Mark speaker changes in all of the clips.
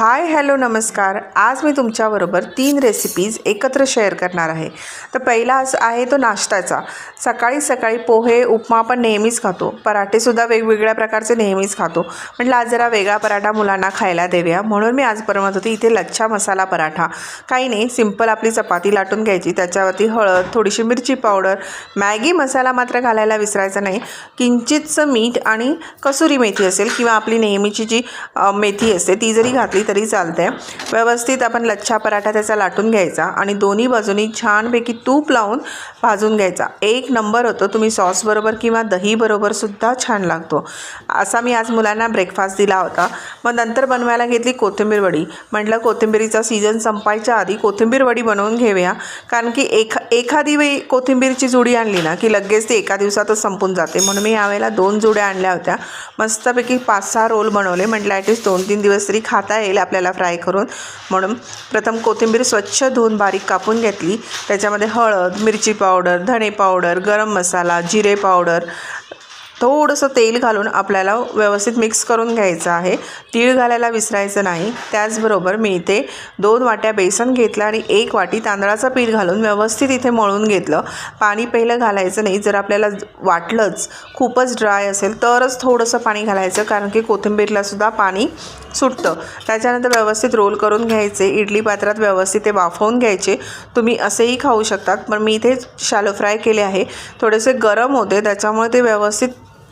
Speaker 1: Hi hello नमस्कार। आज मी तुमच्याबरोबर 3 रेसिपीज एकत्र शेअर करणार आहे। तर पहिला आहे तो नाश्त्याचा। सकाळी सकाळी पोहे उपमा आपण नेहमीच खातो, पराठेसुद्धा वेगवेगळ्या प्रकारचे नेहमीच खातो। म्हटलं आज जरा वेगळा पराठा मुलांना खायला देऊया, म्हणून मी आज बनवत होती इथे लच्छा मसाला पराठा। काही नाही, सिंपल आपली चपाती लाटून घ्यायची, त्याच्यावरती हळद, थोडीशी मिरची पावडर, मॅगी मसाला मात्र घालायला विसरायचा नाही, किंचितचं मीठ आणि कसुरी मेथी असेल किंवा आपली नेहमीची जी मेथी असते ती जरी घातली तरी चालते। व्यवस्थित आपण लच्छा पराठा त्याचा लाटून घ्यायचा आणि दोन्ही बाजूनी छानपैकी तूप लावून भाजून घ्यायचा। एक नंबर होतो, तुम्ही सॉस बरोबर किंवा दही बरोबर सुद्धा छान लागतो। असा मी आज मुलांना ब्रेकफास्ट दिला होता। मग नंतर बनवायला घेतली कोथिंबीर वडी। म्हटलं कोथिंबीरीचा सीजन संपायच्या आधी कोथिंबीर वडी बनवून घेऊया, कारण की एखादी वेळी कोथिंबीरची जुडी आणली ना की लगेच ती एका दिवसातच संपून जाते। म्हणून मी यावेळेला 2 जुड्या आणल्या होत्या। मस्तपैकी 5-6 रोल बनवले। म्हटलं ॲटलिस्ट 2-3 दिवस तरी खाता येईल आपल्याला फ्राय करून। म्हणून प्रथम कोथिंबीर स्वच्छ धुवून बारीक कापून घेतली। त्याच्यामध्ये हळद, मिरची पावडर, धणे पावडर, गरम मसाला, जिरे पावडर, थोडंसं तेल घालून आपल्याला व्यवस्थित मिक्स करून घ्यायचं आहे। तीळ घालायला विसरायचं नाही। त्याचबरोबर मी इथे 2 वाट्या बेसन घेतलं आणि 1 वाटी तांदळाचं पीठ घालून व्यवस्थित इथे मळून घेतलं। पाणी पहिलं घालायचं नाही, जर आपल्याला वाटलंच खूपच ड्राय असेल तरच थोडंसं पाणी घालायचं, कारण की कोथिंबीरलासुद्धा पाणी सुटतं। त्याच्यानंतर व्यवस्थित रोल करून घ्यायचे। इडली पात्रात व्यवस्थित ते वाफवून घ्यायचे। तुम्ही असेही खाऊ शकतात, पण मी इथे शॅलो फ्राय केले आहे। थोडेसे गरम होते त्याच्यामुळे ते व्यवस्थित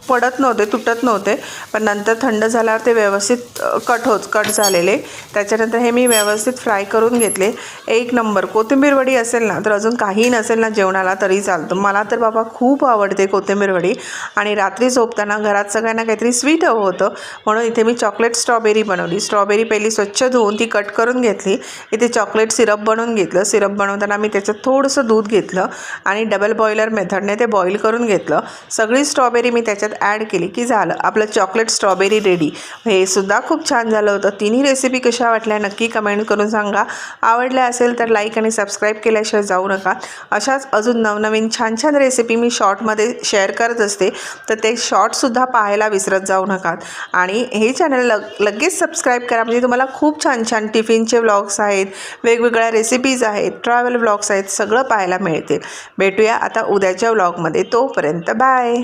Speaker 1: पडत नव्हते, तुटत नव्हते, पण नंतर थंड झाल्यावर ते व्यवस्थित कट झालेले। त्याच्यानंतर हे मी व्यवस्थित फ्राय करून घेतले। एक नंबर कोथिंबीर वडी असेल ना तर अजून काही नसेल ना जेवणाला तरी चालतं। मला तर बाबा खूप आवडते कोथिंबीर वडी। आणि रात्री झोपताना घरात सगळ्यांना काहीतरी स्वीट हवं होतं, म्हणून इथे मी चॉकलेट स्ट्रॉबेरी बनवली। स्ट्रॉबेरी पहिली स्वच्छ धुवून ती कट करून घेतली। इथे चॉकलेट सिरप बनवून घेतलं। सिरप बनवताना मी त्याच्यात थोडंसं दूध घेतलं आणि डबल बॉयलर मेथडने ते बॉईल करून घेतलं। सगळी स्ट्रॉबेरी मी त्याच्यात ॲड केली की झालं आपलं चॉकलेट स्ट्रॉबेरी रेडी। हे सुद्धा खूप छान झालं होतं। तिन्ही रेसिपी कशा वाटल्या नक्की कमेंट करून सांगा। आवडल्या असेल तर लाईक आणि सबस्क्राईब केल्याशिवाय जाऊ नका। अशाच अजून नवनवीन छान छान रेसिपी मी शॉर्टमध्ये शेअर करत असते, तर ते शॉर्टसुद्धा पाहायला विसरत जाऊ नका। आणि हे चॅनल लगेच सबस्क्राईब करा, म्हणजे तुम्हाला खूप छान छान टिफिनचे व्लॉग्स आहेत, वेगवेगळ्या रेसिपीज आहेत, ट्रॅव्हल व्लॉग्स आहेत, सगळं पाहायला मिळतील। भेटूया आता उद्याच्या व्लॉगमध्ये। तोपर्यंत बाय।